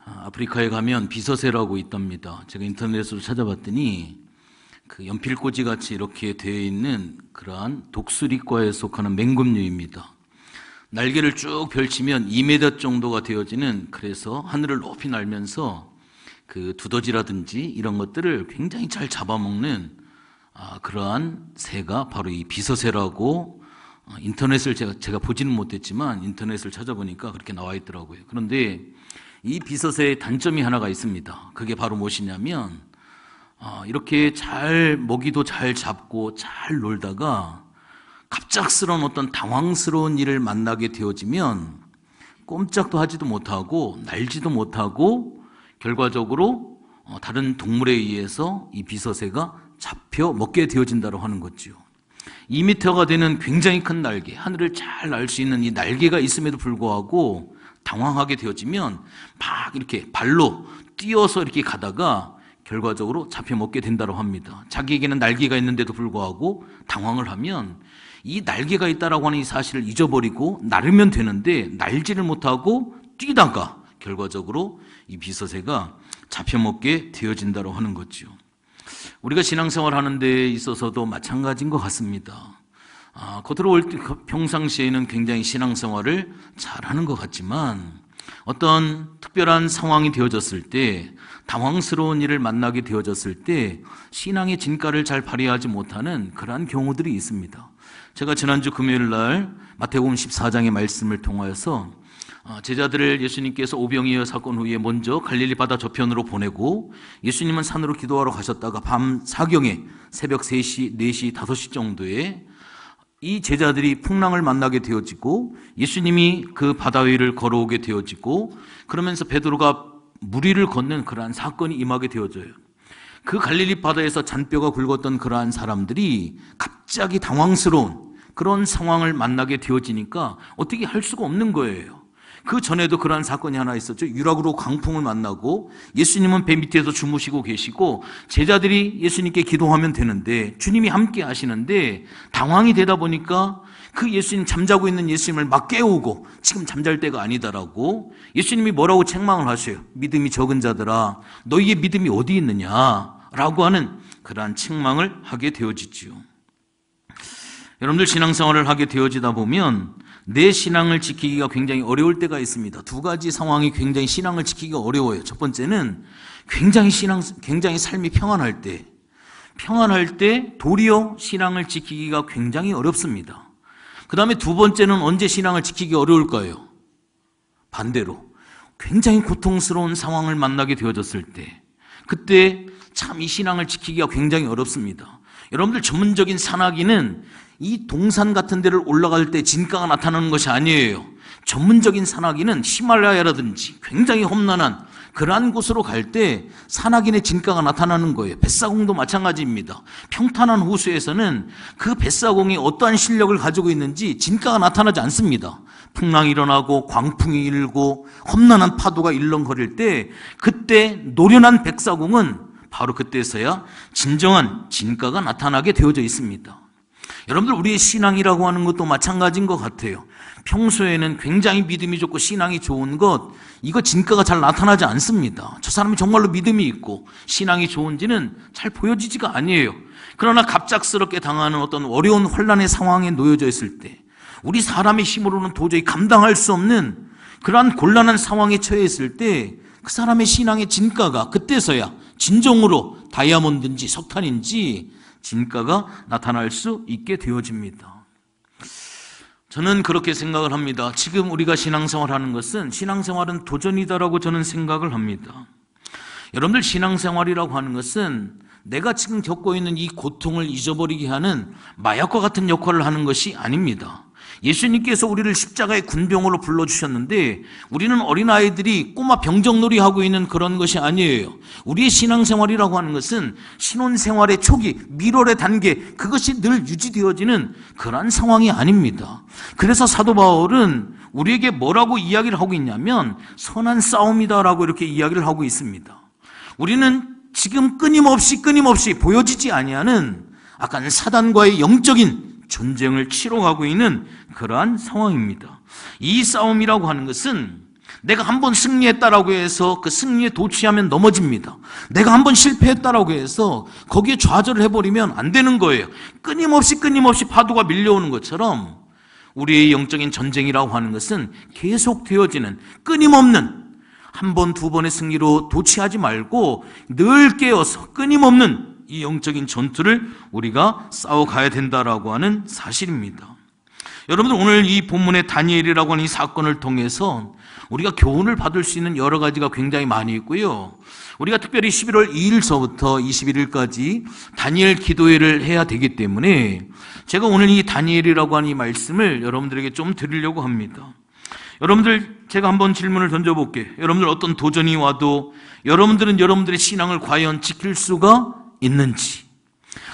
아프리카에 가면 비서새라고 있답니다. 제가 인터넷으로 찾아봤더니 그 연필꽂이 같이 이렇게 되어 있는 그러한 독수리과에 속하는 맹금류입니다. 날개를 쭉 펼치면 2m 정도가 되어지는, 그래서 하늘을 높이 날면서 그 두더지라든지 이런 것들을 굉장히 잘 잡아먹는 그러한 새가 바로 이 비서새라고, 인터넷을 제가 보지는 못했지만 인터넷을 찾아보니까 그렇게 나와 있더라고요. 그런데 이 비서새의 단점이 하나가 있습니다. 그게 바로 무엇이냐면 이렇게 잘 먹이도 잘 잡고 잘 놀다가 갑작스러운 어떤 당황스러운 일을 만나게 되어지면 꼼짝도 하지도 못하고 날지도 못하고 결과적으로 다른 동물에 의해서 이 비서새가 잡혀 먹게 되어진다고 하는 거죠. 2m가 되는 굉장히 큰 날개, 하늘을 잘 날 수 있는 이 날개가 있음에도 불구하고 당황하게 되어지면 막 이렇게 발로 뛰어서 이렇게 가다가 결과적으로 잡혀 먹게 된다고 합니다. 자기에게는 날개가 있는데도 불구하고 당황을 하면 이 날개가 있다라고 하는 이 사실을 잊어버리고 나르면 되는데 날지를 못하고 뛰다가 결과적으로 이 비서새가 잡혀 먹게 되어진다고 하는 거죠. 우리가 신앙생활 하는 데 있어서도 마찬가지인 것 같습니다. 겉으로 평상시에는 굉장히 신앙생활을 잘하는 것 같지만 어떤 특별한 상황이 되어졌을 때, 당황스러운 일을 만나게 되어졌을 때 신앙의 진가를 잘 발휘하지 못하는 그러한 경우들이 있습니다. 제가 지난주 금요일 날 마태복음 14장의 말씀을 통하여서 제자들을 예수님께서 오병이어 사건 후에 먼저 갈릴리 바다 저편으로 보내고 예수님은 산으로 기도하러 가셨다가 밤 사경에 새벽 3시, 4시, 5시 정도에 이 제자들이 풍랑을 만나게 되어지고 예수님이 그 바다 위를 걸어오게 되어지고 그러면서 베드로가 물 위를 걷는 그러한 사건이 임하게 되어져요. 그 갈릴리 바다에서 잔뼈가 굵었던 그러한 사람들이 갑자기 당황스러운 그런 상황을 만나게 되어지니까 어떻게 할 수가 없는 거예요. 그 전에도 그러한 사건이 하나 있었죠. 유락으로 광풍을 만나고 예수님은 배 밑에서 주무시고 계시고 제자들이 예수님께 기도하면 되는데 주님이 함께 하시는데 당황이 되다 보니까 그 예수님, 잠자고 있는 예수님을 막 깨우고 지금 잠잘 때가 아니다라고 예수님이 뭐라고 책망을 하셔요. 믿음이 적은 자들아, 너희의 믿음이 어디 있느냐라고 하는 그러한 책망을 하게 되어지지요. 여러분들 신앙생활을 하게 되어지다 보면 내 신앙을 지키기가 굉장히 어려울 때가 있습니다. 두 가지 상황이 굉장히 신앙을 지키기가 어려워요. 첫 번째는 굉장히 삶이 평안할 때 도리어 신앙을 지키기가 굉장히 어렵습니다. 그 다음에 두 번째는 언제 신앙을 지키기 어려울까요? 반대로 굉장히 고통스러운 상황을 만나게 되어졌을 때, 그때 참 이 신앙을 지키기가 굉장히 어렵습니다. 여러분들 전문적인 산악인은 이 동산 같은 데를 올라갈 때 진가가 나타나는 것이 아니에요. 전문적인 산악인은 히말라야라든지 굉장히 험난한 그러한 곳으로 갈 때 산악인의 진가가 나타나는 거예요. 뱃사공도 마찬가지입니다. 평탄한 호수에서는 그 뱃사공이 어떠한 실력을 가지고 있는지 진가가 나타나지 않습니다. 풍랑이 일어나고 광풍이 일고 험난한 파도가 일렁거릴 때 그때 노련한 뱃사공은 바로 그때서야 진정한 진가가 나타나게 되어져 있습니다. 여러분들 우리의 신앙이라고 하는 것도 마찬가지인 것 같아요. 평소에는 굉장히 믿음이 좋고 신앙이 좋은 것, 이거 진가가 잘 나타나지 않습니다. 저 사람이 정말로 믿음이 있고 신앙이 좋은지는 잘 보여지지가 아니에요. 그러나 갑작스럽게 당하는 어떤 어려운 혼란의 상황에 놓여져 있을 때, 우리 사람의 힘으로는 도저히 감당할 수 없는 그러한 곤란한 상황에 처해 있을 때 그 사람의 신앙의 진가가 그때서야 진정으로 다이아몬드인지 석탄인지 진가가 나타날 수 있게 되어집니다. 저는 그렇게 생각을 합니다. 지금 우리가 신앙생활하는 것은 신앙생활은 도전이다라고 저는 생각을 합니다. 여러분들 신앙생활이라고 하는 것은 내가 지금 겪고 있는 이 고통을 잊어버리게 하는 마약과 같은 역할을 하는 것이 아닙니다. 예수님께서 우리를 십자가의 군병으로 불러주셨는데 우리는 어린아이들이 꼬마 병정놀이 하고 있는 그런 것이 아니에요. 우리의 신앙생활이라고 하는 것은 신혼생활의 초기, 밀월의 단계, 그것이 늘 유지되어지는 그런 상황이 아닙니다. 그래서 사도 바울은 우리에게 뭐라고 이야기를 하고 있냐면 선한 싸움이다라고 이렇게 이야기를 하고 있습니다. 우리는 지금 끊임없이 보여지지 아니하는 약간 사단과의 영적인 전쟁을 치러가고 있는 그러한 상황입니다. 이 싸움이라고 하는 것은 내가 한번 승리했다라고 해서 그 승리에 도취하면 넘어집니다. 내가 한번 실패했다라고 해서 거기에 좌절을 해버리면 안 되는 거예요. 끊임없이 파도가 밀려오는 것처럼 우리의 영적인 전쟁이라고 하는 것은 계속 되어지는 끊임없는 한 번, 두 번의 승리로 도취하지 말고 늘 깨어서 끊임없는 이 영적인 전투를 우리가 싸워가야 된다라고 하는 사실입니다. 여러분들, 오늘 이 본문의 다니엘이라고 하는 이 사건을 통해서 우리가 교훈을 받을 수 있는 여러 가지가 굉장히 많이 있고요. 우리가 특별히 11월 2일서부터 21일까지 다니엘 기도회를 해야 되기 때문에 제가 오늘 이 다니엘이라고 하는 이 말씀을 여러분들에게 좀 드리려고 합니다. 여러분들, 제가 한번 질문을 던져볼게요. 여러분들, 어떤 도전이 와도 여러분들은 여러분들의 신앙을 과연 지킬 수가 있는지,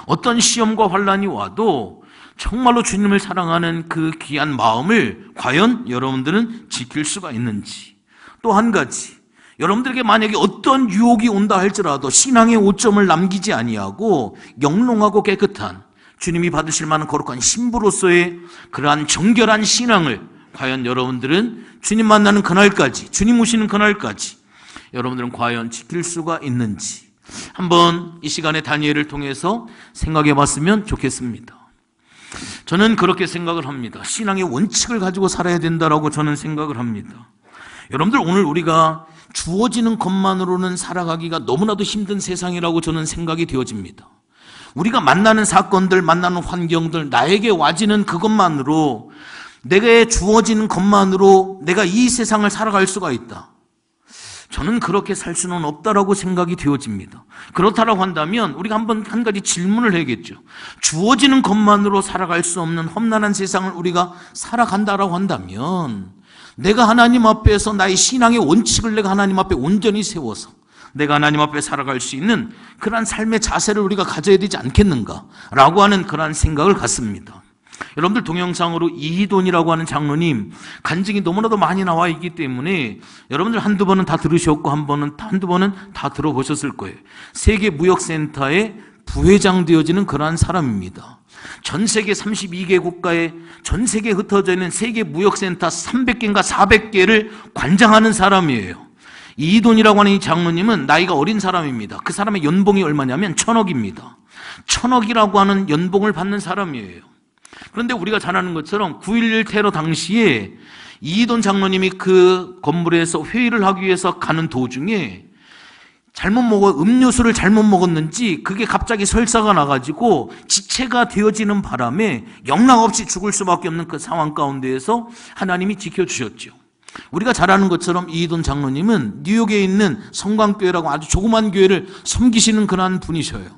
어떤 시험과 환난이 와도 정말로 주님을 사랑하는 그 귀한 마음을 과연 여러분들은 지킬 수가 있는지, 또 한 가지, 여러분들에게 만약에 어떤 유혹이 온다 할지라도 신앙의 오점을 남기지 아니하고 영롱하고 깨끗한 주님이 받으실 만한 거룩한 신부로서의 그러한 정결한 신앙을 과연 여러분들은 주님 만나는 그날까지, 주님 오시는 그날까지 여러분들은 과연 지킬 수가 있는지 한번 이 시간에 다니엘을 통해서 생각해 봤으면 좋겠습니다. 저는 그렇게 생각을 합니다. 신앙의 원칙을 가지고 살아야 된다라고 저는 생각을 합니다. 여러분들, 오늘 우리가 주어지는 것만으로는 살아가기가 너무나도 힘든 세상이라고 저는 생각이 되어집니다. 우리가 만나는 사건들, 만나는 환경들, 나에게 와지는 그것만으로, 내게 주어지는 것만으로 내가 이 세상을 살아갈 수가 있다. 저는 그렇게 살 수는 없다라고 생각이 되어집니다. 그렇다라고 한다면 우리가 한 가지 질문을 해야겠죠. 주어지는 것만으로 살아갈 수 없는 험난한 세상을 우리가 살아간다라고 한다면 내가 하나님 앞에서 나의 신앙의 원칙을 내가 하나님 앞에 온전히 세워서 내가 하나님 앞에 살아갈 수 있는 그러한 삶의 자세를 우리가 가져야 되지 않겠는가라고 하는 그러한 생각을 갖습니다. 여러분들, 동영상으로 이희돈이라고 하는 장로님 간증이 너무나도 많이 나와 있기 때문에 여러분들 한두 번은 다 들으셨고 한두 번은 다 들어보셨을 거예요. 세계무역센터의 부회장 되어지는 그러한 사람입니다. 전 세계 32개 국가에 전 세계에 흩어져 있는 세계무역센터 300개인가 400개를 관장하는 사람이에요. 이희돈이라고 하는 이 장로님은 나이가 어린 사람입니다. 그 사람의 연봉이 얼마냐면 1,000억입니다. 1,000억이라고 하는 연봉을 받는 사람이에요. 그런데 우리가 잘 아는 것처럼 9.11 테러 당시에 이희돈 장로님이 그 건물에서 회의를 하기 위해서 가는 도중에 음료수를 잘못 먹었는지 그게 갑자기 설사가 나가지고 지체가 되어지는 바람에 영락없이 죽을 수밖에 없는 그 상황 가운데에서 하나님이 지켜주셨죠. 우리가 잘 아는 것처럼 이희돈 장로님은 뉴욕에 있는 성광교회라고 아주 조그만 교회를 섬기시는 그런 분이셔요.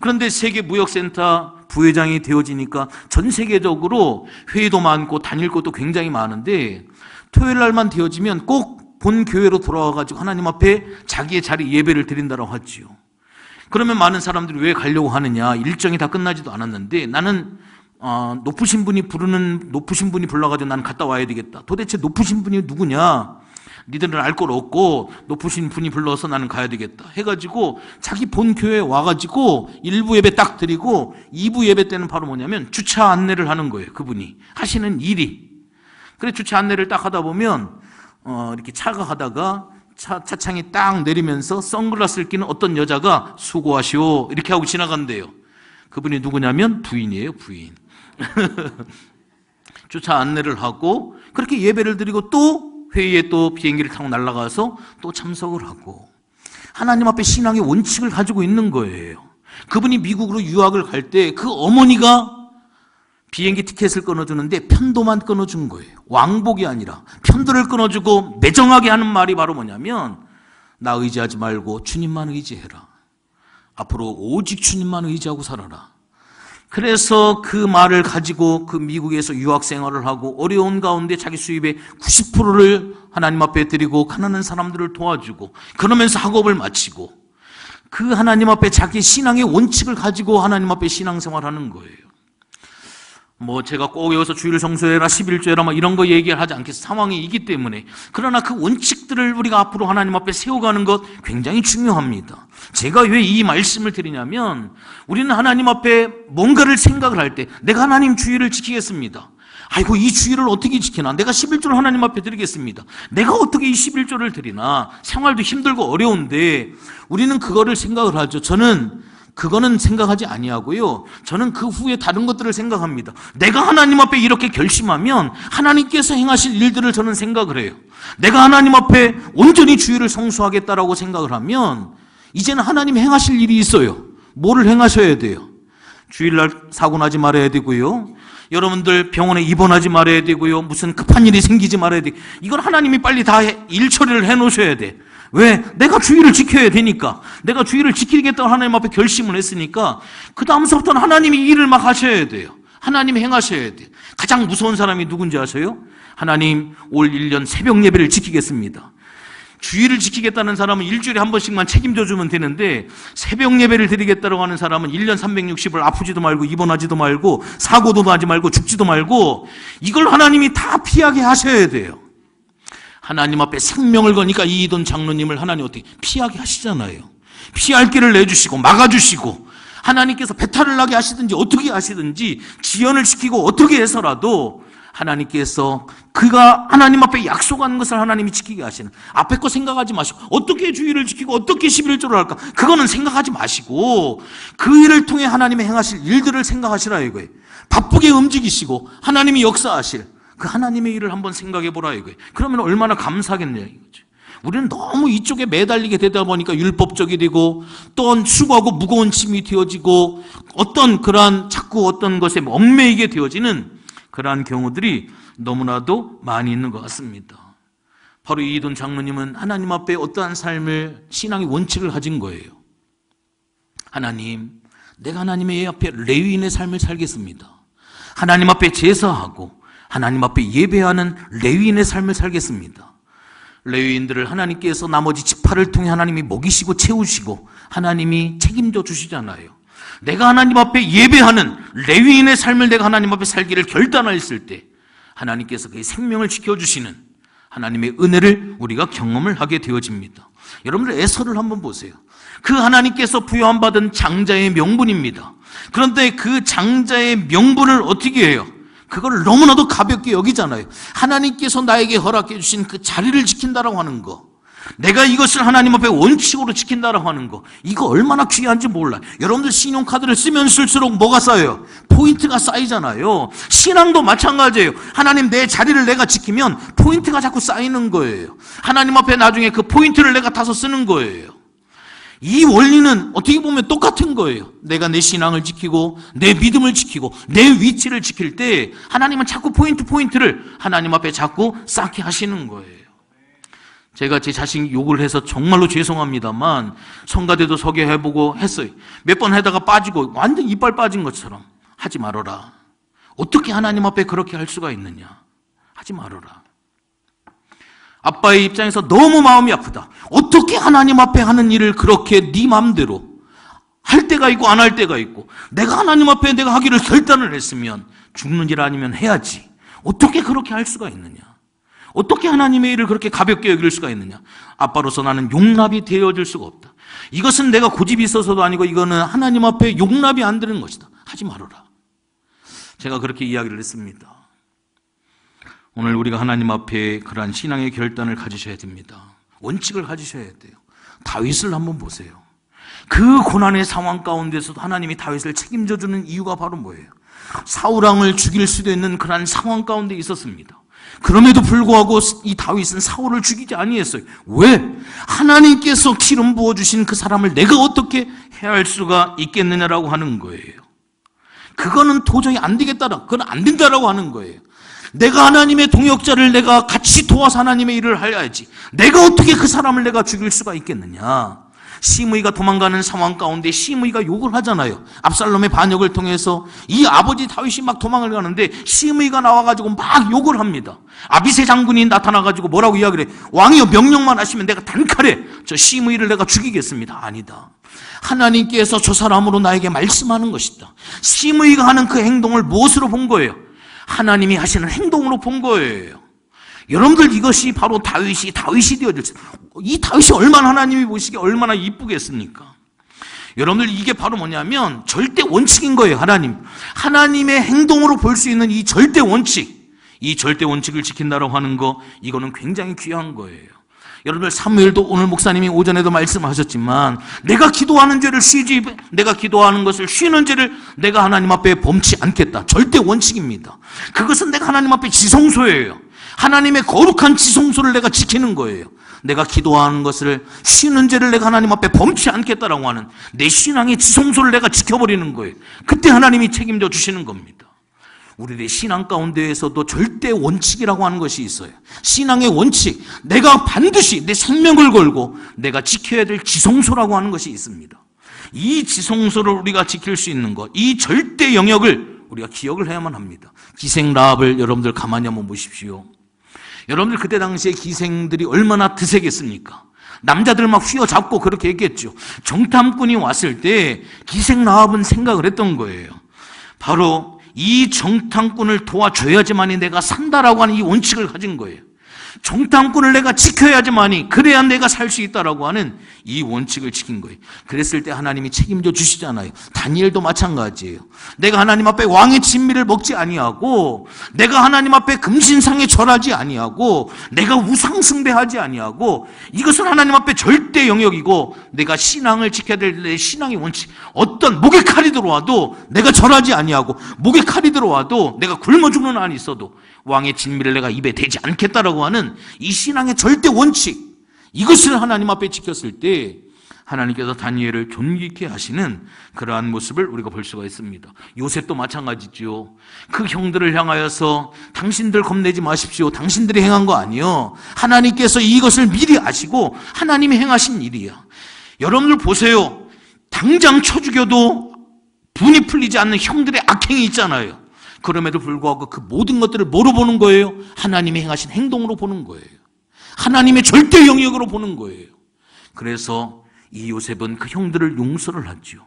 그런데 세계무역센터 부회장이 되어지니까 전 세계적으로 회의도 많고 다닐 것도 굉장히 많은데 토요일 날만 되어지면 꼭 본 교회로 돌아와가지고 하나님 앞에 자기의 자리 예배를 드린다고 하지요. 그러면 많은 사람들이 왜 가려고 하느냐, 일정이 다 끝나지도 않았는데 나는 높으신 분이 불러가지고 나는 갔다 와야 되겠다. 도대체 높으신 분이 누구냐, 니들은 알 걸 없고 높으신 분이 불러서 나는 가야 되겠다 해가지고 자기 본 교회에 와가지고 1부 예배 딱 드리고 2부 예배 때는 바로 뭐냐면 주차 안내를 하는 거예요. 그분이 하시는 일이. 그래, 주차 안내를 딱 하다 보면 이렇게 차가 가다가 차창이 딱 내리면서 선글라스를 끼는 어떤 여자가 수고하시오 이렇게 하고 지나간대요. 그분이 누구냐면 부인이에요. 부인. 주차 안내를 하고 그렇게 예배를 드리고 또 회의에 또 비행기를 타고 날아가서 또 참석을 하고 하나님 앞에 신앙의 원칙을 가지고 있는 거예요. 그분이 미국으로 유학을 갈 때 그 어머니가 비행기 티켓을 끊어주는데 편도만 끊어준 거예요. 왕복이 아니라 편도를 끊어주고 매정하게 하는 말이 바로 뭐냐면 나 의지하지 말고 주님만 의지해라. 앞으로 오직 주님만 의지하고 살아라. 그래서 그 말을 가지고 그 미국에서 유학 생활을 하고 어려운 가운데 자기 수입의 90%를 하나님 앞에 드리고 가난한 사람들을 도와주고 그러면서 학업을 마치고 그 하나님 앞에 자기 신앙의 원칙을 가지고 하나님 앞에 신앙생활하는 거예요. 제가 꼭 여기서 주일 성수해라 11조해라 이런 거 얘기하지 않겠어요. 상황이 있기 때문에. 그러나 그 원칙들을 우리가 앞으로 하나님 앞에 세워가는 것 굉장히 중요합니다. 제가 왜 이 말씀을 드리냐면 우리는 하나님 앞에 뭔가를 생각을 할 때 내가 하나님 주의를 지키겠습니다. 아이고, 이 주일을 어떻게 지키나? 내가 11조를 하나님 앞에 드리겠습니다. 내가 어떻게 이 11조를 드리나? 생활도 힘들고 어려운데 우리는 그거를 생각을 하죠. 저는 그거는 생각하지 아니하고요. 저는 그 후에 다른 것들을 생각합니다. 내가 하나님 앞에 이렇게 결심하면 하나님께서 행하실 일들을 저는 생각을 해요. 내가 하나님 앞에 온전히 주일을 성수하겠다라고 생각을 하면 이제는 하나님 행하실 일이 있어요. 뭐를 행하셔야 돼요? 주일날 사고 나지 말아야 되고요. 여러분들 병원에 입원하지 말아야 되고요. 무슨 급한 일이 생기지 말아야 돼. 이건 하나님이 빨리 다 일 처리를 해놓으셔야 돼. 왜? 내가 주일을 지켜야 되니까. 내가 주일을 지키겠다고 하나님 앞에 결심을 했으니까 그 다음서부터는 하나님이 일을 막 하셔야 돼요. 하나님이 행하셔야 돼요. 가장 무서운 사람이 누군지 아세요? 하나님, 올 1년 새벽 예배를 지키겠습니다. 주일을 지키겠다는 사람은 일주일에 한 번씩만 책임져 주면 되는데 새벽 예배를 드리겠다고 하는 사람은 1년 360을 아프지도 말고 입원하지도 말고 사고도 나지 말고 죽지도 말고 이걸 하나님이 다 피하게 하셔야 돼요. 하나님 앞에 생명을 거니까 이이돈 장로님을 하나님 어떻게 피하게 하시잖아요. 피할 길을 내주시고 막아주시고 하나님께서 배탈을 나게 하시든지 어떻게 하시든지 지연을 시키고 어떻게 해서라도 하나님께서 그가 하나님 앞에 약속한 것을 하나님이 지키게 하시는, 앞에 거 생각하지 마시고 어떻게 주일을 지키고 어떻게 11조를 할까, 그거는 생각하지 마시고 그 일을 통해 하나님이 행하실 일들을 생각하시라 이거예요. 바쁘게 움직이시고 하나님이 역사하실 그 하나님의 일을 한번 생각해 보라 이거예요. 그러면 얼마나 감사하겠냐 이거죠. 우리는 너무 이쪽에 매달리게 되다 보니까 율법적이 되고 또 수고하고 무거운 짐이 되어지고 어떤 그러한 자꾸 어떤 것에 얽매이게 되어지는 그러한 경우들이 너무나도 많이 있는 것 같습니다. 바로 이이돈 장로님은 하나님 앞에 어떠한 삶을, 신앙의 원칙을 가진 거예요. 하나님, 내가 하나님의 앞에 레위인의 삶을 살겠습니다. 하나님 앞에 제사하고 하나님 앞에 예배하는 레위인의 삶을 살겠습니다. 레위인들을 하나님께서 나머지 지파를 통해 하나님이 먹이시고 채우시고 하나님이 책임져 주시잖아요. 내가 하나님 앞에 예배하는 레위인의 삶을 내가 하나님 앞에 살기를 결단했을 때 하나님께서 그의 생명을 지켜주시는 하나님의 은혜를 우리가 경험을 하게 되어집니다. 여러분들 에서를 한번 보세요. 그 하나님께서 부여함받은 장자의 명분입니다. 그런데 그 장자의 명분을 어떻게 해요? 그걸 너무나도 가볍게 여기잖아요. 하나님께서 나에게 허락해 주신 그 자리를 지킨다라고 하는 거, 내가 이것을 하나님 앞에 원칙으로 지킨다라고 하는 거, 이거 얼마나 귀한지 몰라요. 여러분들 신용카드를 쓰면 쓸수록 뭐가 쌓여요? 포인트가 쌓이잖아요. 신앙도 마찬가지예요. 하나님, 내 자리를 내가 지키면 포인트가 자꾸 쌓이는 거예요. 하나님 앞에 나중에 그 포인트를 내가 타서 쓰는 거예요. 이 원리는 어떻게 보면 똑같은 거예요. 내가 내 신앙을 지키고 내 믿음을 지키고 내 위치를 지킬 때 하나님은 자꾸 포인트를 하나님 앞에 자꾸 쌓게 하시는 거예요. 제가 제 자신 욕을 해서 정말로 죄송합니다만 성가대도 서게 해보고 했어요. 몇 번 하다가 빠지고 완전 이빨 빠진 것처럼 하지 말아라. 어떻게 하나님 앞에 그렇게 할 수가 있느냐. 하지 말아라. 아빠의 입장에서 너무 마음이 아프다. 어떻게 하나님 앞에 하는 일을 그렇게 네 마음대로 할 때가 있고 안 할 때가 있고, 내가 하나님 앞에 내가 하기를 결단을 했으면 죽는 일 아니면 해야지. 어떻게 그렇게 할 수가 있느냐. 어떻게 하나님의 일을 그렇게 가볍게 여길 수가 있느냐. 아빠로서 나는 용납이 되어질 수가 없다. 이것은 내가 고집이 있어서도 아니고 이거는 하나님 앞에 용납이 안 되는 것이다. 하지 말아라. 제가 그렇게 이야기를 했습니다. 오늘 우리가 하나님 앞에 그러한 신앙의 결단을 가지셔야 됩니다. 원칙을 가지셔야 돼요. 다윗을 한번 보세요. 그 고난의 상황 가운데서도 하나님이 다윗을 책임져 주는 이유가 바로 뭐예요? 사울 왕을 죽일 수도 있는 그러한 상황 가운데 있었습니다. 그럼에도 불구하고 이 다윗은 사울을 죽이지 아니했어요. 왜? 하나님께서 기름 부어주신 그 사람을 내가 어떻게 해할 수가 있겠느냐라고 하는 거예요. 그거는 도저히 안 되겠다라, 그건 안 된다라고 하는 거예요. 내가 하나님의 동역자를 내가 같이 도와서 하나님의 일을 해야지. 내가 어떻게 그 사람을 내가 죽일 수가 있겠느냐. 시므이가 도망가는 상황 가운데 시므이가 욕을 하잖아요. 압살롬의 반역을 통해서 이 아버지 다윗이 막 도망을 가는데 시므이가 나와가지고 막 욕을 합니다. 아비새 장군이 나타나가지고 뭐라고 이야기를 해? 왕이여, 명령만 하시면 내가 단칼에 저 시므이를 내가 죽이겠습니다. 아니다. 하나님께서 저 사람으로 나에게 말씀하는 것이다. 시므이가 하는 그 행동을 무엇으로 본 거예요? 하나님이 하시는 행동으로 본 거예요. 여러분들, 이것이 바로 다윗이 되어졌어요. 이 다윗이 얼마나 하나님이 보시기에 얼마나 이쁘겠습니까? 여러분들, 이게 바로 뭐냐면 절대 원칙인 거예요. 하나님의 행동으로 볼 수 있는 이 절대 원칙, 이 절대 원칙을 지킨다라고 하는 거, 이거는 굉장히 귀한 거예요. 여러분들, 사무엘도 오늘 목사님이 오전에도 말씀하셨지만, 내가 기도하는 죄를 쉬지, 내가 기도하는 것을 쉬는 죄를 내가 하나님 앞에 범치 않겠다. 절대 원칙입니다. 그것은 내가 하나님 앞에 지성소예요. 하나님의 거룩한 지성소를 내가 지키는 거예요. 내가 기도하는 것을 쉬는 죄를 내가 하나님 앞에 범치 않겠다라고 하는 내 신앙의 지성소를 내가 지켜버리는 거예요. 그때 하나님이 책임져 주시는 겁니다. 우리의 신앙 가운데에서도 절대 원칙이라고 하는 것이 있어요. 신앙의 원칙, 내가 반드시 내 생명을 걸고 내가 지켜야 될 지성소라고 하는 것이 있습니다. 이 지성소를 우리가 지킬 수 있는 것, 이 절대 영역을 우리가 기억을 해야만 합니다. 기생 라합을 여러분들 가만히 한번 보십시오. 여러분들, 그때 당시에 기생들이 얼마나 드세겠습니까? 남자들 막 휘어잡고 그렇게 했겠죠. 정탐꾼이 왔을 때 기생 라합은 생각을 했던 거예요. 바로 이 정탐꾼을 도와줘야지만이 내가 산다라고 하는 이 원칙을 가진 거예요. 정탐꾼을 내가 지켜야지만이, 그래야 내가 살 수 있다라고 하는 이 원칙을 지킨 거예요. 그랬을 때 하나님이 책임져 주시잖아요. 다니엘도 마찬가지예요. 내가 하나님 앞에 왕의 진미를 먹지 아니하고, 내가 하나님 앞에 금신상에 절하지 아니하고, 내가 우상 숭배하지 아니하고, 이것은 하나님 앞에 절대 영역이고, 내가 신앙을 지켜야 될 내 신앙의 원칙, 어떤 목에 칼이 들어와도 내가 절하지 아니하고, 목에 칼이 들어와도 내가 굶어 죽는 한이 있어도 왕의 진미를 내가 입에 대지 않겠다라고 하는 이 신앙의 절대 원칙, 이것을 하나님 앞에 지켰을 때 하나님께서 다니엘을 존귀케 하시는 그러한 모습을 우리가 볼 수가 있습니다. 요셉도 마찬가지죠. 그 형들을 향하여서 당신들 겁내지 마십시오, 당신들이 행한 거 아니요, 하나님께서 이것을 미리 아시고 하나님이 행하신 일이야. 여러분들 보세요. 당장 쳐 죽여도 분이 풀리지 않는 형들의 악행이 있잖아요. 그럼에도 불구하고 그 모든 것들을 뭐로 보는 거예요? 하나님이 행하신 행동으로 보는 거예요. 하나님의 절대 영역으로 보는 거예요. 그래서 이 요셉은 그 형들을 용서를 하죠.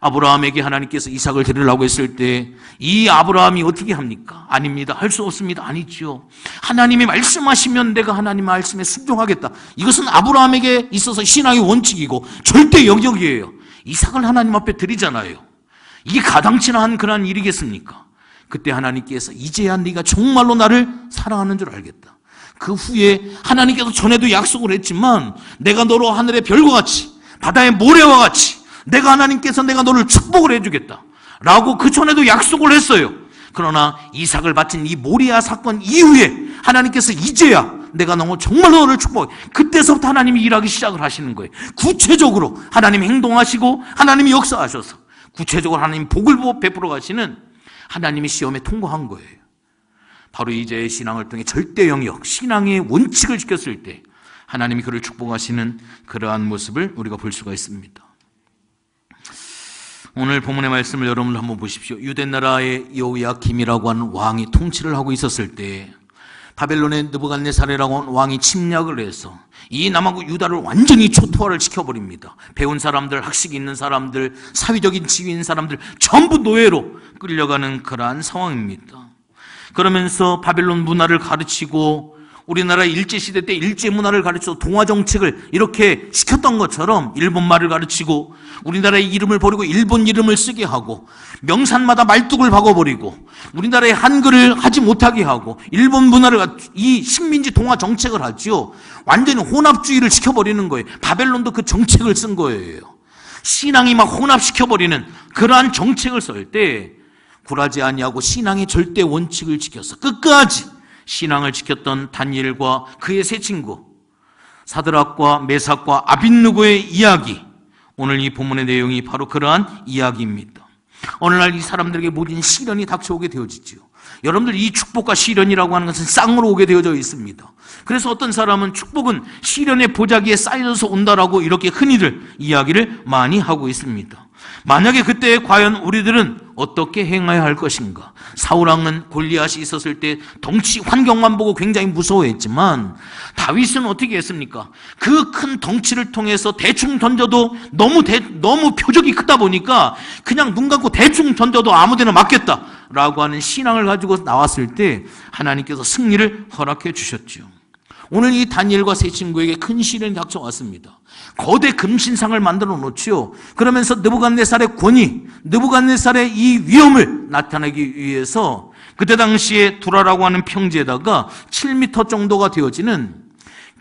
아브라함에게 하나님께서 이삭을 드리려고 했을 때 이 아브라함이 어떻게 합니까? 아닙니다. 할 수 없습니다. 아니죠. 하나님이 말씀하시면 내가 하나님 말씀에 순종하겠다. 이것은 아브라함에게 있어서 신앙의 원칙이고 절대 영역이에요. 이삭을 하나님 앞에 드리잖아요. 이게 가당치나 한 그런 일이겠습니까? 그때 하나님께서 이제야 네가 정말로 나를 사랑하는 줄 알겠다. 그 후에 하나님께서 전에도 약속을 했지만, 내가 너로 하늘의 별과 같이 바다의 모래와 같이 내가 하나님께서 내가 너를 축복을 해주겠다 라고 그 전에도 약속을 했어요. 그러나 이삭을 바친 이 모리아 사건 이후에 하나님께서 이제야 내가 너무 정말로 너를 축복해, 그때서부터 하나님이 일하기 시작을 하시는 거예요. 구체적으로 하나님이 행동하시고 하나님이 역사하셔서 구체적으로 하나님 복을 베풀어 가시는 하나님이 시험에 통과한 거예요. 바로 이제 신앙을 통해 절대 영역, 신앙의 원칙을 지켰을 때 하나님이 그를 축복하시는 그러한 모습을 우리가 볼 수가 있습니다. 오늘 본문의 말씀을 여러분 한번 보십시오. 유대 나라의 여호야김이라고 하는 왕이 통치를 하고 있었을 때 바벨론의 느부갓네살이라고 하는 왕이 침략을 해서 이 남하고 유다를 완전히 초토화를 시켜버립니다. 배운 사람들, 학식이 있는 사람들, 사회적인 지위인 사람들 전부 노예로 끌려가는 그러한 상황입니다. 그러면서 바벨론 문화를 가르치고 우리나라 일제시대 때 일제 문화를 가르쳐 동화 정책을 이렇게 시켰던 것처럼 일본 말을 가르치고 우리나라의 이름을 버리고 일본 이름을 쓰게 하고 명산마다 말뚝을 박아버리고 우리나라의 한글을 하지 못하게 하고 일본 문화를, 이 식민지 동화 정책을 하죠. 완전히 혼합주의를 시켜버리는 거예요. 바벨론도 그 정책을 쓴 거예요. 신앙이 막 혼합시켜버리는 그러한 정책을 쓸 때 굴하지 아니하고 신앙의 절대 원칙을 지켜서 끝까지 신앙을 지켰던 다니엘과 그의 세 친구 사드락과 메삭과 아벳느고의 이야기, 오늘 이 본문의 내용이 바로 그러한 이야기입니다. 어느 날 이 사람들에게 모든 시련이 닥쳐오게 되어지죠. 여러분들, 이 축복과 시련이라고 하는 것은 쌍으로 오게 되어져 있습니다. 그래서 어떤 사람은 축복은 시련의 보자기에 쌓여서 온다라고 이렇게 흔히들 이야기를 많이 하고 있습니다. 만약에 그때 과연 우리들은 어떻게 행해야 할 것인가? 사울왕은 골리앗이 있었을 때 덩치 환경만 보고 굉장히 무서워했지만 다윗은 어떻게 했습니까? 그 큰 덩치를 통해서 대충 던져도 너무 표적이 크다 보니까 그냥 눈 감고 대충 던져도 아무데나 맞겠다라고 하는 신앙을 가지고 나왔을 때 하나님께서 승리를 허락해 주셨죠. 오늘 이 다니엘과 세 친구에게 큰 시련이 닥쳐왔습니다. 거대 금신상을 만들어 놓지요. 그러면서 느부갓네살의 권위, 느부갓네살의 이 위엄을 나타내기 위해서 그때 당시에 두라라고 하는 평지에다가 7m 정도가 되어지는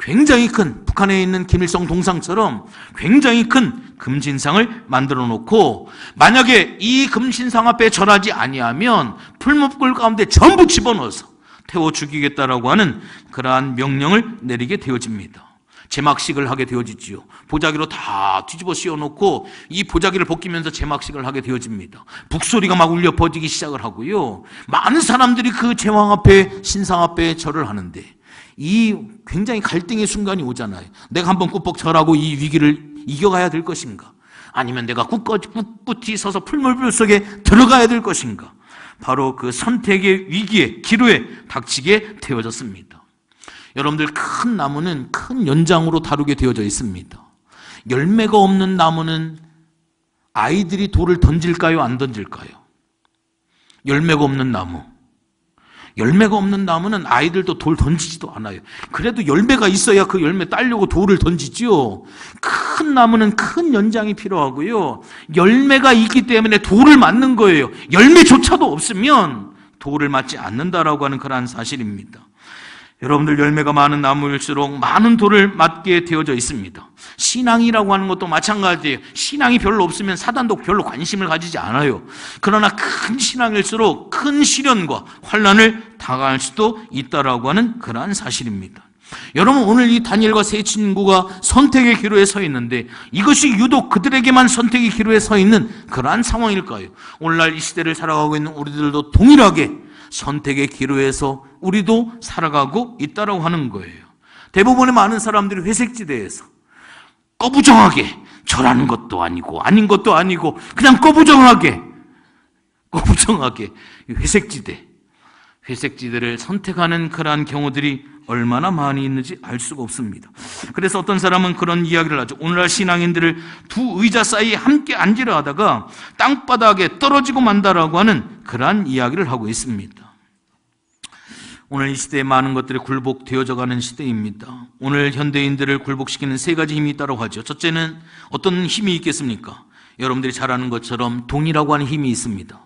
굉장히 큰, 북한에 있는 김일성 동상처럼 굉장히 큰 금신상을 만들어 놓고, 만약에 이 금신상 앞에 절하지 아니하면 풀무불 가운데 전부 집어넣어서 태워 죽이겠다라고 하는 그러한 명령을 내리게 되어집니다. 제막식을 하게 되어지지요. 보자기로 다 뒤집어 씌워놓고 이 보자기를 벗기면서 제막식을 하게 되어집니다. 북소리가 막 울려 퍼지기 시작을 하고요. 많은 사람들이 그 제왕 앞에, 신상 앞에 절을 하는데, 이 굉장히 갈등의 순간이 오잖아요. 내가 한번 꾹뻑 절하고 이 위기를 이겨가야 될 것인가? 아니면 내가 꿋꿋이 서서 풀무불 속에 들어가야 될 것인가? 바로 그 선택의 위기에, 기로에 닥치게 되어졌습니다. 여러분들, 큰 나무는 큰 연장으로 다루게 되어져 있습니다. 열매가 없는 나무는 아이들이 돌을 던질까요? 안 던질까요? 열매가 없는 나무. 열매가 없는 나무는 아이들도 돌 던지지도 않아요. 그래도 열매가 있어야 그 열매 따려고 돌을 던지지요. 큰 나무는 큰 연장이 필요하고요. 열매가 있기 때문에 돌을 맞는 거예요. 열매조차도 없으면 돌을 맞지 않는다라고 하는 그러한 사실입니다. 여러분들, 열매가 많은 나무일수록 많은 돌을 맞게 되어져 있습니다. 신앙이라고 하는 것도 마찬가지예요. 신앙이 별로 없으면 사단도 별로 관심을 가지지 않아요. 그러나 큰 신앙일수록 큰 시련과 환난을 당할 수도 있다라고 하는 그러한 사실입니다. 여러분, 오늘 이 다니엘과 세 친구가 선택의 기로에 서 있는데, 이것이 유독 그들에게만 선택의 기로에 서 있는 그러한 상황일까요? 오늘날 이 시대를 살아가고 있는 우리들도 동일하게 선택의 기로에서 우리도 살아가고 있다라고 하는 거예요. 대부분의 많은 사람들이 회색지대에서 꺼부정하게 절하는 것도 아니고 아닌 것도 아니고 그냥 꺼부정하게 회색지대를 선택하는 그러한 경우들이 얼마나 많이 있는지 알 수가 없습니다. 그래서 어떤 사람은 그런 이야기를 하죠. 오늘날 신앙인들을 두 의자 사이에 함께 앉으려 하다가 땅바닥에 떨어지고 만다라고 하는 그러한 이야기를 하고 있습니다. 오늘 이 시대에 많은 것들이 굴복되어져 가는 시대입니다. 오늘 현대인들을 굴복시키는 세 가지 힘이 있다고 하죠. 첫째는 어떤 힘이 있겠습니까? 여러분들이 잘 아는 것처럼 돈이라고 하는 힘이 있습니다.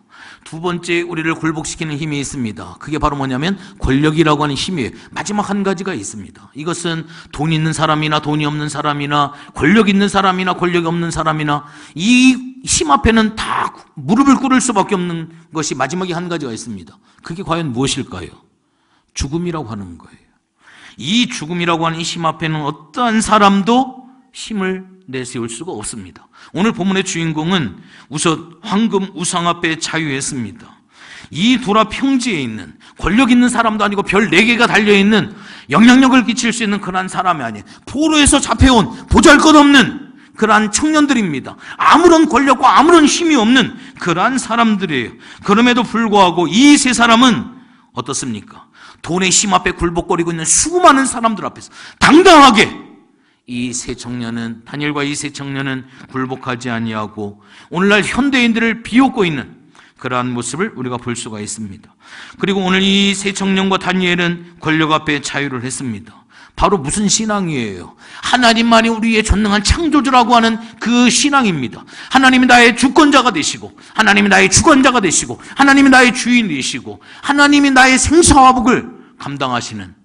두 번째, 우리를 굴복시키는 힘이 있습니다. 그게 바로 뭐냐면 권력이라고 하는 힘이에요. 마지막 한 가지가 있습니다. 이것은 돈 있는 사람이나 돈이 없는 사람이나 권력 있는 사람이나 권력이 없는 사람이나 이 힘 앞에는 다 무릎을 꿇을 수밖에 없는 것이 마지막에 한 가지가 있습니다. 그게 과연 무엇일까요? 죽음이라고 하는 거예요. 이 죽음이라고 하는 이 힘 앞에는 어떠한 사람도 힘을 내세울 수가 없습니다. 오늘 본문의 주인공은 우선 황금 우상 앞에 자유했습니다. 이 도라 평지에 있는 권력 있는 사람도 아니고 별 4개가 달려있는 영향력을 끼칠 수 있는 그러한 사람이 아니에요. 포로에서 잡혀온 보잘것없는 그러한 청년들입니다. 아무런 권력과 아무런 힘이 없는 그러한 사람들이에요. 그럼에도 불구하고 이 세 사람은 어떻습니까? 돈의 힘 앞에 굴복거리고 있는 수많은 사람들 앞에서 당당하게 이 세 청년은, 다니엘과 이 세 청년은 굴복하지 아니하고 오늘날 현대인들을 비웃고 있는 그러한 모습을 우리가 볼 수가 있습니다. 그리고 오늘 이 세 청년과 다니엘은 권력 앞에 자유를 했습니다. 바로 무슨 신앙이에요? 하나님만이 우리의 전능한 창조주라고 하는 그 신앙입니다. 하나님이 나의 주권자가 되시고, 하나님이 나의 주관자가 되시고, 하나님이 나의 주인이시고, 하나님이 나의 생사화복을 감당하시는,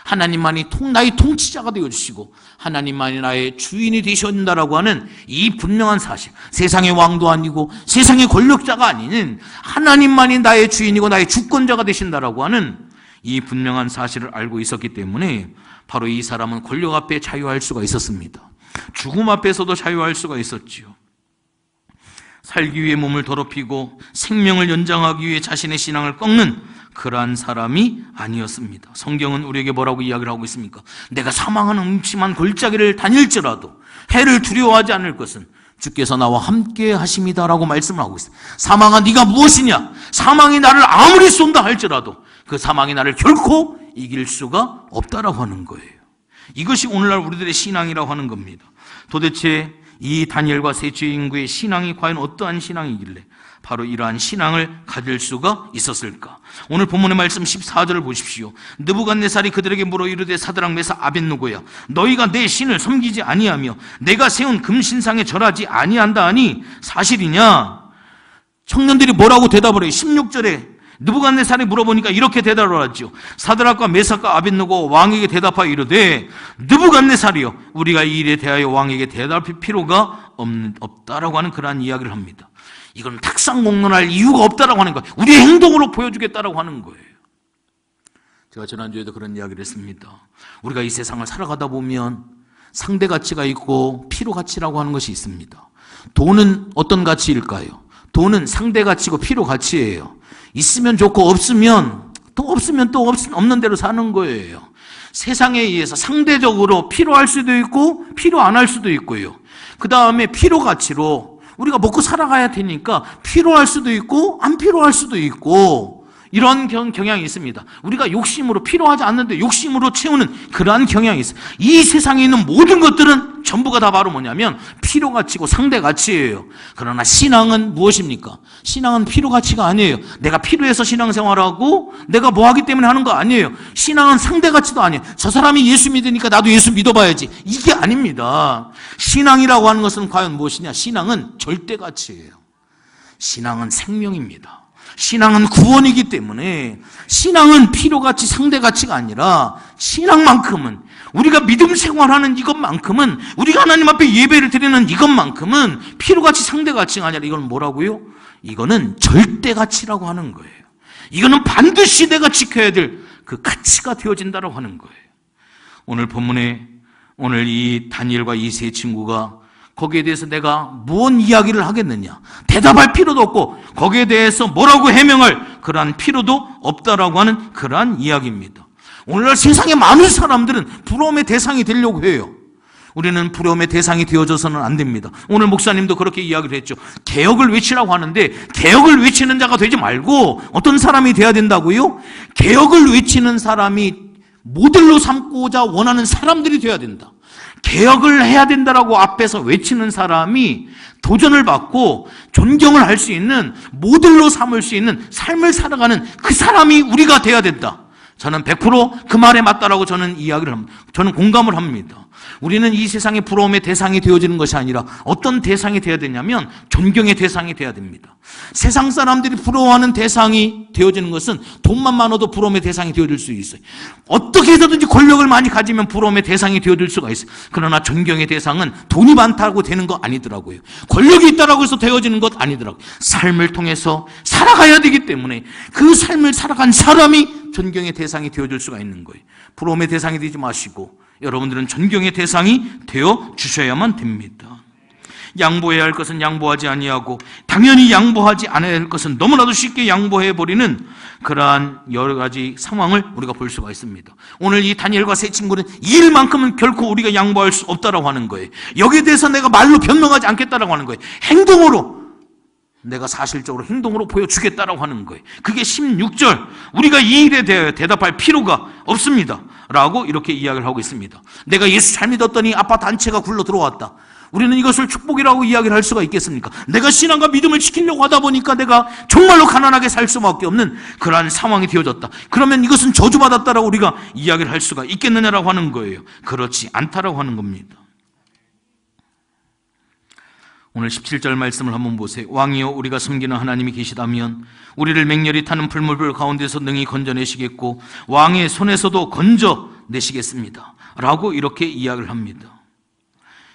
하나님만이 나의 통치자가 되어주시고 하나님만이 나의 주인이 되신다라고 하는 이 분명한 사실, 세상의 왕도 아니고 세상의 권력자가 아닌 하나님만이 나의 주인이고 나의 주권자가 되신다라고 하는 이 분명한 사실을 알고 있었기 때문에 바로 이 사람은 권력 앞에 자유할 수가 있었습니다. 죽음 앞에서도 자유할 수가 있었지요. 살기 위해 몸을 더럽히고 생명을 연장하기 위해 자신의 신앙을 꺾는 그러한 사람이 아니었습니다. 성경은 우리에게 뭐라고 이야기를 하고 있습니까? 내가 사망하는 음침한 골짜기를 다닐지라도 해를 두려워하지 않을 것은 주께서 나와 함께 하심이다라고 말씀을 하고 있습니다. 사망아, 네가 무엇이냐? 사망이 나를 아무리 쏜다 할지라도 그 사망이 나를 결코 이길 수가 없다라고 하는 거예요. 이것이 오늘날 우리들의 신앙이라고 하는 겁니다. 도대체 이 다니엘과 세 친구의 신앙이 과연 어떠한 신앙이길래 바로 이러한 신앙을 가질 수가 있었을까? 오늘 본문의 말씀 14절을 보십시오. 느부갓네살이 그들에게 물어 이르되 사드락 메삭 아벳느고야, 너희가 내 신을 섬기지 아니하며 내가 세운 금신상에 절하지 아니한다 하니 사실이냐? 청년들이 뭐라고 대답을 해요? 16절에 느부갓네살이 물어보니까 이렇게 대답을 하죠. 사드락과 메삭과 아벳느고 왕에게 대답하여 이르되, 느부갓네살이여, 우리가 이 일에 대하여 왕에게 대답할 필요가 없다라고 하는 그러한 이야기를 합니다. 이건 탁상공론할 이유가 없다라고 하는 거예요. 우리의 행동으로 보여주겠다라고 하는 거예요. 제가 지난주에도 그런 이야기를 했습니다. 우리가 이 세상을 살아가다 보면 상대 가치가 있고 필요 가치라고 하는 것이 있습니다. 돈은 어떤 가치일까요? 돈은 상대 가치고 필요 가치예요. 있으면 좋고 없으면 또 없는 대로 사는 거예요. 세상에 의해서 상대적으로 필요할 수도 있고 필요 안 할 수도 있고요. 그 다음에 필요 가치로 우리가 먹고 살아가야 되니까 필요할 수도 있고 안 필요할 수도 있고 이런 경향이 있습니다. 우리가 욕심으로 필요하지 않는데 욕심으로 채우는 그러한 경향이 있어요. 이 세상에 있는 모든 것들은 전부가 다 바로 뭐냐면 필요 가치고 상대 가치예요. 그러나 신앙은 무엇입니까? 신앙은 필요 가치가 아니에요. 내가 필요해서 신앙생활하고 내가 뭐 하기 때문에 하는 거 아니에요. 신앙은 상대 가치도 아니에요. 저 사람이 예수 믿으니까 나도 예수 믿어봐야지. 이게 아닙니다. 신앙이라고 하는 것은 과연 무엇이냐? 신앙은 절대 가치예요. 신앙은 생명입니다. 신앙은 구원이기 때문에 신앙은 필요가치, 상대가치가 아니라 신앙만큼은, 우리가 믿음 생활하는 이것만큼은, 우리가 하나님 앞에 예배를 드리는 이것만큼은 필요가치, 상대가치가 아니라 이건 뭐라고요? 이거는 절대가치라고 하는 거예요. 이거는 반드시 내가 지켜야 될 그 가치가 되어진다고 하는 거예요. 오늘 본문에 오늘 이 다니엘과 이 세 친구가 거기에 대해서 내가 무슨 이야기를 하겠느냐? 대답할 필요도 없고 거기에 대해서 뭐라고 해명할 그러한 필요도 없다라고 하는 그러한 이야기입니다. 오늘날 세상의 많은 사람들은 부러움의 대상이 되려고 해요. 우리는 부러움의 대상이 되어져서는 안 됩니다. 오늘 목사님도 그렇게 이야기를 했죠. 개혁을 외치라고 하는데 개혁을 외치는 자가 되지 말고 어떤 사람이 돼야 된다고요? 개혁을 외치는 사람이 모델로 삼고자 원하는 사람들이 돼야 된다. 개혁을 해야 된다라고 앞에서 외치는 사람이 도전을 받고 존경을 할 수 있는, 모델로 삼을 수 있는 삶을 살아가는 그 사람이 우리가 돼야 된다. 저는 100% 그 말에 맞다라고 저는 이야기를 합니다. 저는 공감을 합니다. 우리는 이 세상의 부러움의 대상이 되어지는 것이 아니라 어떤 대상이 되어야 되냐면 존경의 대상이 되어야 됩니다. 세상 사람들이 부러워하는 대상이 되어지는 것은 돈만 많아도 부러움의 대상이 되어질 수 있어요. 어떻게 해서든지 권력을 많이 가지면 부러움의 대상이 되어질 수가 있어요. 그러나 존경의 대상은 돈이 많다고 되는 거 아니더라고요. 권력이 있다라고 해서 되어지는 것 아니더라고요. 삶을 통해서 살아가야 되기 때문에 그 삶을 살아간 사람이 존경의 대상이 되어줄 수가 있는 거예요. 부러움의 대상이 되지 마시고 여러분들은 존경의 대상이 되어 주셔야만 됩니다. 양보해야 할 것은 양보하지 아니하고 당연히 양보하지 않아야 할 것은 너무나도 쉽게 양보해버리는 그러한 여러 가지 상황을 우리가 볼 수가 있습니다. 오늘 이 다니엘과 세 친구는 이 일만큼은 결코 우리가 양보할 수 없다라고 하는 거예요. 여기에 대해서 내가 말로 변명하지 않겠다라고 하는 거예요. 행동으로, 내가 사실적으로 행동으로 보여주겠다라고 하는 거예요. 그게 16절, 우리가 이 일에 대해 대답할 필요가 없습니다 라고 이렇게 이야기를 하고 있습니다. 내가 예수 잘 믿었더니 아파트 한 채가 굴러 들어왔다. 우리는 이것을 축복이라고 이야기를 할 수가 있겠습니까? 내가 신앙과 믿음을 지키려고 하다 보니까 내가 정말로 가난하게 살 수밖에 없는 그러한 상황이 되어졌다. 그러면 이것은 저주받았다라고 우리가 이야기를 할 수가 있겠느냐라고 하는 거예요. 그렇지 않다라고 하는 겁니다. 오늘 17절 말씀을 한번 보세요. 왕이여, 우리가 섬기는 하나님이 계시다면 우리를 맹렬히 타는 풀물불 가운데서 능히 건져내시겠고 왕의 손에서도 건져내시겠습니다 라고 이렇게 이야기를 합니다.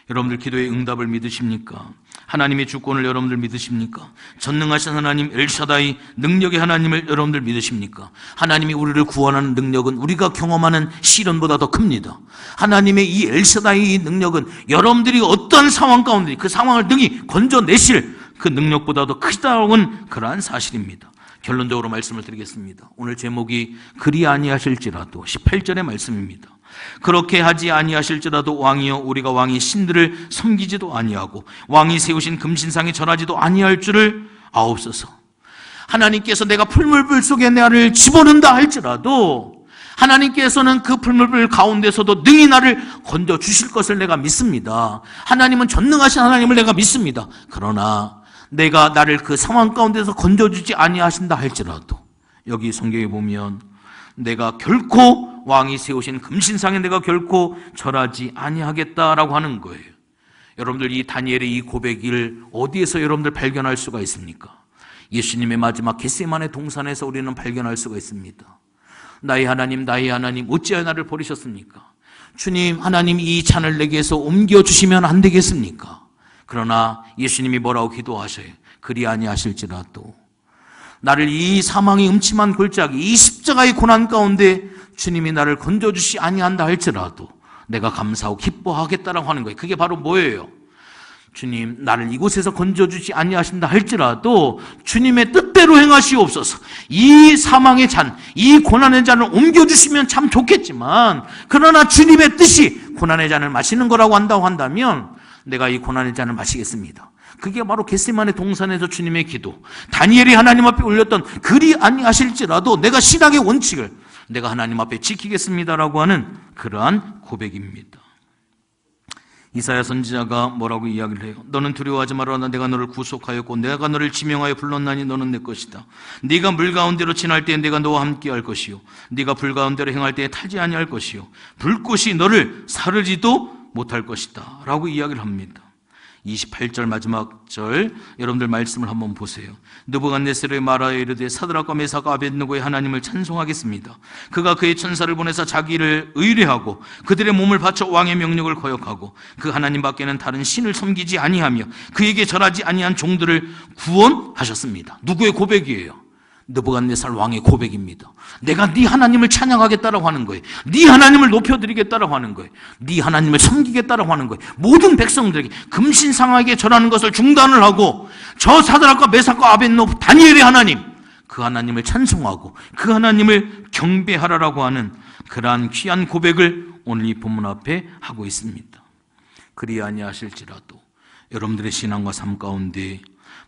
여러분들 기도의 응답을 믿으십니까? 하나님의 주권을 여러분들 믿으십니까? 전능하신 하나님 엘샤다이 능력의 하나님을 여러분들 믿으십니까? 하나님이 우리를 구원하는 능력은 우리가 경험하는 시련보다 더 큽니다. 하나님의 이 엘샤다이 능력은 여러분들이 어떤 상황 가운데 그 상황을 능히 건져내실 그 능력보다도 크다는 그러한 사실입니다. 결론적으로 말씀을 드리겠습니다. 오늘 제목이 그리 아니하실지라도 18절의 말씀입니다. 그렇게 하지 아니하실지라도 왕이여, 우리가 왕의 신들을 섬기지도 아니하고 왕이 세우신 금신상에 절하지도 아니할 줄을 아옵소서. 하나님께서 내가 풀물불 속에 나를 집어넣는다 할지라도 하나님께서는 그 풀무불 가운데서도 능히 나를 건져주실 것을 내가 믿습니다. 하나님은 전능하신 하나님을 내가 믿습니다. 그러나 내가 나를 그 상황 가운데서 건져주지 아니하신다 할지라도 여기 성경에 보면 내가 결코 왕이 세우신 금신상에 내가 결코 절하지 아니하겠다라고 하는 거예요. 여러분들 이 다니엘의 이 고백을 어디에서 여러분들 발견할 수가 있습니까? 예수님의 마지막 겟세마네 동산에서 우리는 발견할 수가 있습니다. 나의 하나님 어찌하여 나를 버리셨습니까? 주님 하나님 이 잔을 내게서 옮겨주시면 안 되겠습니까? 그러나 예수님이 뭐라고 기도하셔요? 그리 아니하실지라도 나를 이 사망의 음침한 골짜기 이 십자가의 고난 가운데 주님이 나를 건져주시 아니한다 할지라도 내가 감사하고 기뻐하겠다라고 하는 거예요. 그게 바로 뭐예요? 주님 나를 이곳에서 건져주지 아니하신다 할지라도 주님의 뜻대로 행하시옵소서. 이 사망의 잔, 이 고난의 잔을 옮겨주시면 참 좋겠지만 그러나 주님의 뜻이 고난의 잔을 마시는 거라고 한다고 한다면 내가 이 고난의 잔을 마시겠습니다. 그게 바로 겟세마네 동산에서 주님의 기도, 다니엘이 하나님 앞에 올렸던 그리 아니하실지라도 내가 신앙의 원칙을 내가 하나님 앞에 지키겠습니다라고 하는 그러한 고백입니다. 이사야 선지자가 뭐라고 이야기를 해요? 너는 두려워하지 말아라. 내가 너를 구속하였고 내가 너를 지명하여 불렀나니 너는 내 것이다. 네가 물 가운데로 지날 때에 내가 너와 함께할 것이요 네가 불 가운데로 행할 때에 타지 아니할 것이요 불꽃이 너를 사르지도 못할 것이다 라고 이야기를 합니다. 28절 마지막 절 여러분들 말씀을 한번 보세요. 느부갓네살의 말하여 이르되 사드락과 메삭과 아벳느고의 하나님을 찬송하겠습니다. 그가 그의 천사를 보내사 자기를 의뢰하고 그들의 몸을 바쳐 왕의 명령을 거역하고 그 하나님 밖에는 다른 신을 섬기지 아니하며 그에게 절하지 아니한 종들을 구원하셨습니다. 누구의 고백이에요? 느부갓네살 왕의 고백입니다. 내가 네 하나님을 찬양하겠다라고 하는 거예요. 네 하나님을 높여드리겠다라고 하는 거예요. 네 하나님을 섬기겠다라고 하는 거예요. 모든 백성들에게 금신상하게 절하는 것을 중단을 하고 저 사드락과 메삭과 아벳느고 다니엘의 하나님, 그 하나님을 찬송하고 그 하나님을 경배하라라고 하는 그러한 귀한 고백을 오늘 이 본문 앞에 하고 있습니다. 그리 아니하실지라도 여러분들의 신앙과 삶 가운데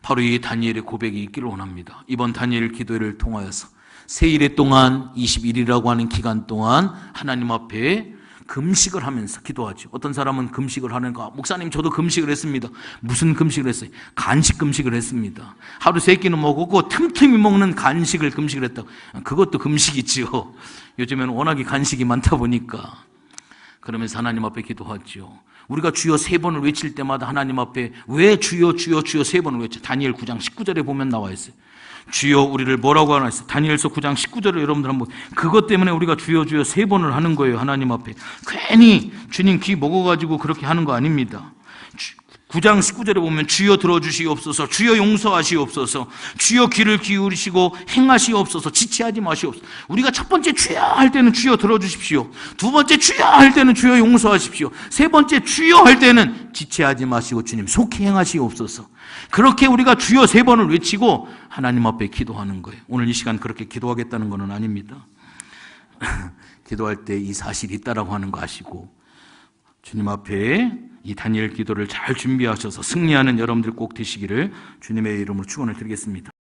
바로 이 다니엘의 고백이 있기를 원합니다. 이번 다니엘 기도회를 통하여서 세일의 동안 21일이라고 하는 기간 동안 하나님 앞에 금식을 하면서 기도하죠. 어떤 사람은 금식을 하는가? 목사님 저도 금식을 했습니다. 무슨 금식을 했어요? 간식 금식을 했습니다. 하루 3끼는 먹고 틈틈이 먹는 간식을 금식을 했다고. 그것도 금식이지요. 요즘에는 워낙에 간식이 많다 보니까. 그러면서 하나님 앞에 기도하죠. 우리가 주여 3번을 외칠 때마다 하나님 앞에 왜 주여 주여 주여 3번을 외쳐? 다니엘 9장 19절에 보면 나와 있어요. 주여 우리를 뭐라고 하나 했어요? 다니엘서 9장 19절을 여러분들 한번 그것 때문에 우리가 주여 주여 3번을 하는 거예요. 하나님 앞에 괜히 주님 귀 먹어가지고 그렇게 하는 거 아닙니다. 9장 19절에 보면 주여 들어주시옵소서, 주여 용서하시옵소서, 주여 귀를 기울이시고 행하시옵소서, 지체하지 마시옵소서. 우리가 첫 번째 주여 할 때는 주여 들어주십시오. 두 번째 주여 할 때는 주여 용서하십시오. 세 번째 주여 할 때는 지체하지 마시고 주님 속히 행하시옵소서. 그렇게 우리가 주여 3번을 외치고 하나님 앞에 기도하는 거예요. 오늘 이 시간 그렇게 기도하겠다는 것은 아닙니다. 기도할 때 이 사실이 있다라고 하는 거 아시고 주님 앞에 이 다니엘 기도를 잘 준비하셔서 승리하는 여러분들 꼭 되시기를 주님의 이름으로 축원을 드리겠습니다.